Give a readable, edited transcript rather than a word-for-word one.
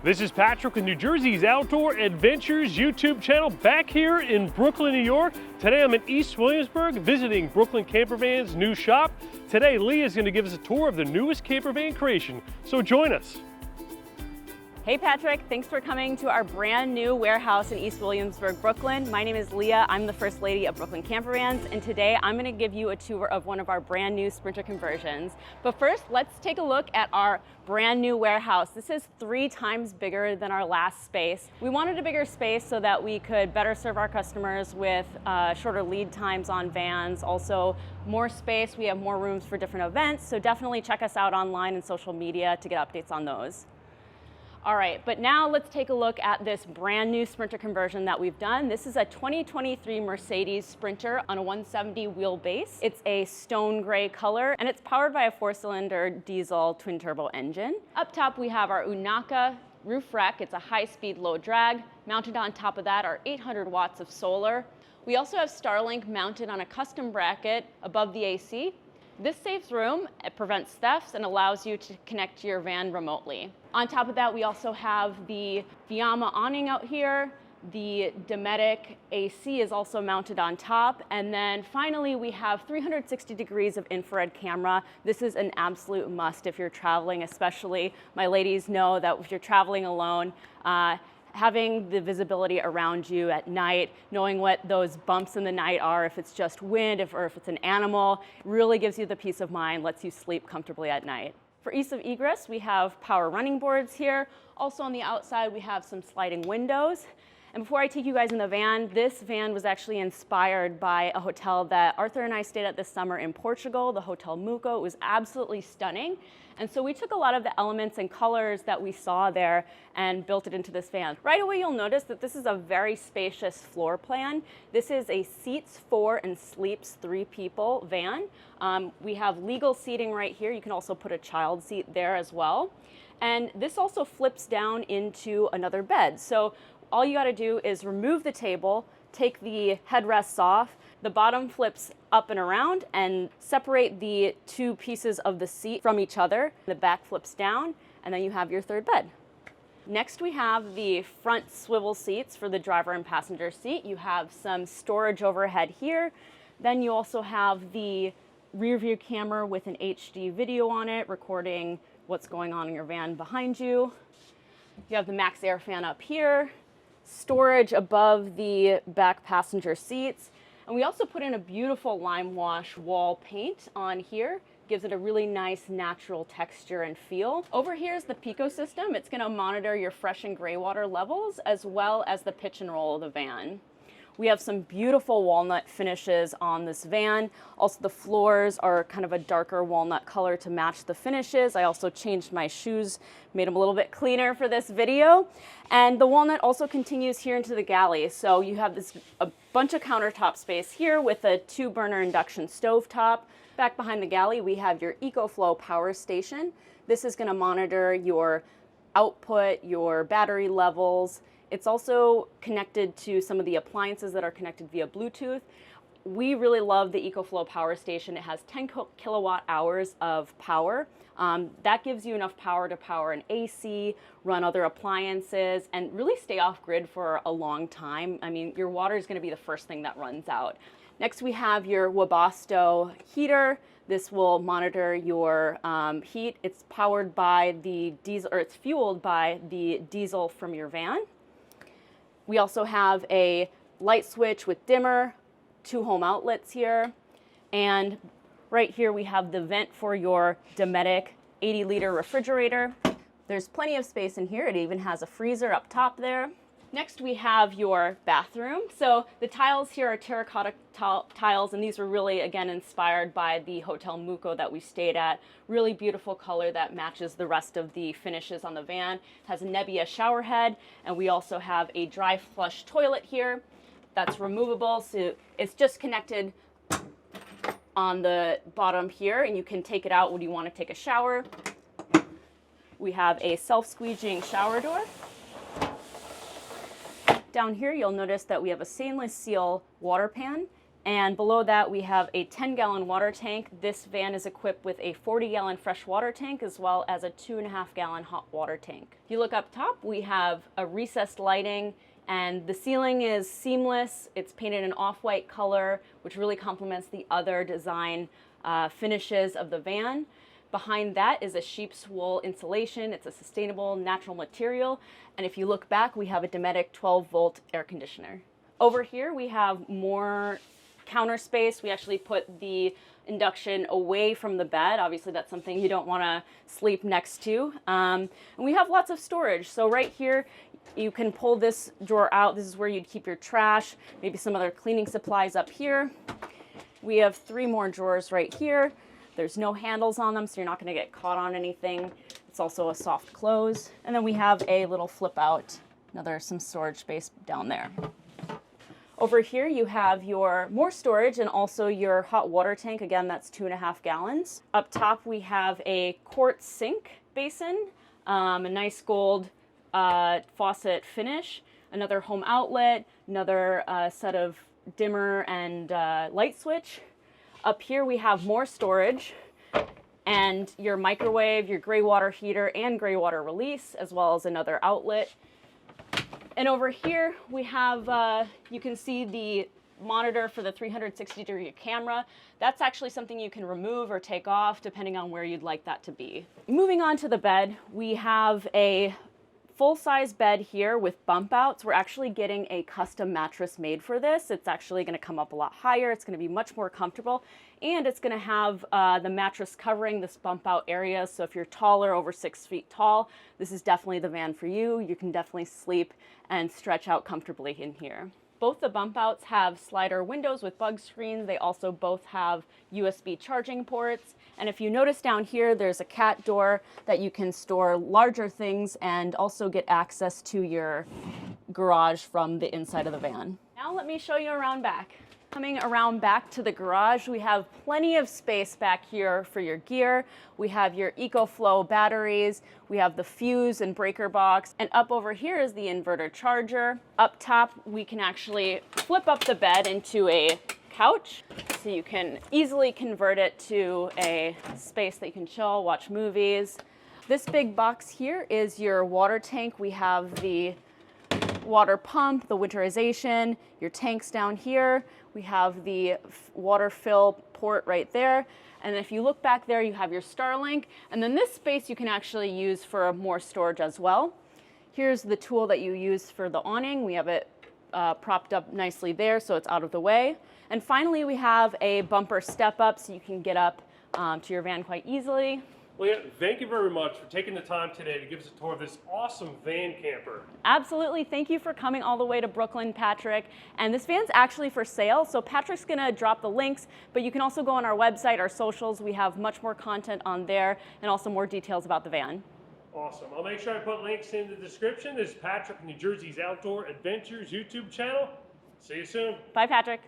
This is Patrick with New Jersey's Outdoor Adventures YouTube channel, back here in Brooklyn, New York. Today I'm in East Williamsburg visiting Brooklyn Campervan's new shop. Today Lee is going to give us a tour of the newest campervan creation, so join us. Hey Patrick, thanks for coming to our brand new warehouse in East Williamsburg, Brooklyn. My name is Leah, I'm the First Lady of Brooklyn Campervans, and today I'm going to give you a tour of one of our brand new Sprinter conversions. But first, let's take a look at our brand new warehouse. This is 3 times bigger than our last space. We wanted a bigger space so that we could better serve our customers with shorter lead times on vans. Also, more space, we have more rooms for different events, so definitely check us out online and social media to get updates on those. All right, but now let's take a look at this brand new Sprinter conversion that we've done. This is a 2023 Mercedes Sprinter on a 170 wheelbase. It's a stone gray color, and it's powered by a 4-cylinder diesel twin turbo engine. Up top, we have our Unaka roof rack. It's a high-speed, low drag. Mounted on top of that are 800 watts of solar. We also have Starlink mounted on a custom bracket above the AC. This saves room, it prevents thefts, and allows you to connect to your van remotely. On top of that, we also have the Fiamma awning out here. The Dometic AC is also mounted on top. And then finally, we have 360 degrees of infrared camera. This is an absolute must if you're traveling, especially my ladies know that if you're traveling alone, having the visibility around you at night, knowing what those bumps in the night are, if it's just wind or if it's an animal, really gives you the peace of mind, lets you sleep comfortably at night. For ease of egress, we have power running boards here. Also on the outside, we have some sliding windows. And before I take you guys in the van, this van was actually inspired by a hotel that Arthur and I stayed at this summer in Portugal, the Hotel Muco. It was absolutely stunning. And so we took a lot of the elements and colors that we saw there and built it into this van. Right away, you'll notice that this is a very spacious floor plan. This is a seats 4 and sleeps 3 people van. We have legal seating right here. You can also put a child seat there as well. And this also flips down into another bed. So all you gotta do is remove the table, take the headrests off, the bottom flips up and around, and separate the 2 pieces of the seat from each other. The back flips down, and then you have your 3rd bed. Next, we have the front swivel seats for the driver and passenger seat. You have some storage overhead here. Then you also have the rear view camera with an HD video on it, recording what's going on in your van behind you. You have the Max Air fan up here, storage above the back passenger seats. And we also put in a beautiful lime wash wall paint on here. Gives it a really nice natural texture and feel. Over here is the Pico system. It's gonna monitor your fresh and gray water levels as well as the pitch and roll of the van. We have some beautiful walnut finishes on this van. Also, the floors are kind of a darker walnut color to match the finishes. I also changed my shoes, made them a little bit cleaner for this video. And the walnut also continues here into the galley. So you have a bunch of countertop space here with a 2-burner induction stove top. Back behind the galley, we have your EcoFlow power station. This is gonna monitor your output, your battery levels. It's also connected to some of the appliances that are connected via Bluetooth. We really love the EcoFlow power station. It has 10 kilowatt hours of power. That gives you enough power to power an AC, run other appliances, and really stay off grid for a long time. I mean, your water is gonna be the first thing that runs out. Next, we have your Webasto heater. This will monitor your heat. It's powered by the diesel, or it's fueled by the diesel from your van. We also have a light switch with dimmer, 2 home outlets here, and right here we have the vent for your Dometic 80-liter refrigerator. There's plenty of space in here. It even has a freezer up top there. Next, we have your bathroom. So the tiles here are terracotta tiles, and these were really, again, inspired by the Hotel Muco that we stayed at. Really beautiful color that matches the rest of the finishes on the van. It has a Nebbia shower head, and we also have a dry flush toilet here that's removable. So it's just connected on the bottom here, and you can take it out when you want to take a shower. We have a self-squeegeing shower door. Down here, you'll notice that we have a stainless steel water pan And below that, we have a 10-gallon water tank. This van is equipped with a 40-gallon fresh water tank as well as a 2.5-gallon hot water tank. If you look up top, we have a recessed lighting, and the ceiling is seamless. It's painted an off-white color, which really complements the other design finishes of the van. Behind that is a sheep's wool insulation. It's a sustainable natural material. And if you look back, we have a Dometic 12-volt air conditioner. Over here, we have more counter space. We actually put the induction away from the bed. Obviously, that's something you don't want to sleep next to. And we have lots of storage. So right here, you can pull this drawer out. This is where you'd keep your trash, maybe some other cleaning supplies up here. We have 3 more drawers right here. There's no handles on them, so you're not going to get caught on anything. It's also a soft close. And then we have a little flip out, some storage space down there. Over here, you have your more storage and also your hot water tank. Again, that's 2.5 gallons. Up top, we have a quartz sink basin, a nice gold faucet finish, another home outlet, another set of dimmer and light switch. Up here, we have more storage and your microwave, your gray water heater, and gray water release, as well as another outlet. And over here, we have, you can see the monitor for the 360-degree camera. That's actually something you can remove or take off depending on where you'd like that to be. Moving on to the bed, we have a full-size bed here with bump outs. We're actually getting a custom mattress made for this. It's actually going to come up a lot higher. It's going to be much more comfortable, and it's going to have the mattress covering this bump out area. So if you're taller, over 6 feet tall, this is definitely the van for you. You can definitely sleep and stretch out comfortably in here. Both the bump outs have slider windows with bug screens. They also both have USB charging ports. And if you notice down here, there's a cat door that you can store larger things and also get access to your garage from the inside of the van. Now let me show you around back. Coming around back to the garage, we have plenty of space back here for your gear. We have your EcoFlow batteries. We have the fuse and breaker box. And up over here is the inverter charger. Up top, we can actually flip up the bed into a couch. So you can easily convert it to a space that you can chill, watch movies. This big box here is your water tank. We have the water pump, the winterization, your tanks down here. We have the water fill port right there. And if you look back there, you have your Starlink. And then this space you can actually use for more storage as well. Here's the tool that you use for the awning. We have it propped up nicely there so it's out of the way. And finally, we have a bumper step up so you can get up to your van quite easily. Leah, thank you very much for taking the time today to give us a tour of this awesome van camper. Absolutely. Thank you for coming all the way to Brooklyn, Patrick. And this van's actually for sale, so Patrick's going to drop the links, but you can also go on our website, our socials. We have much more content on there and also more details about the van. Awesome. I'll make sure I put links in the description. This is Patrick, New Jersey's Outdoor Adventures YouTube channel. See you soon. Bye, Patrick.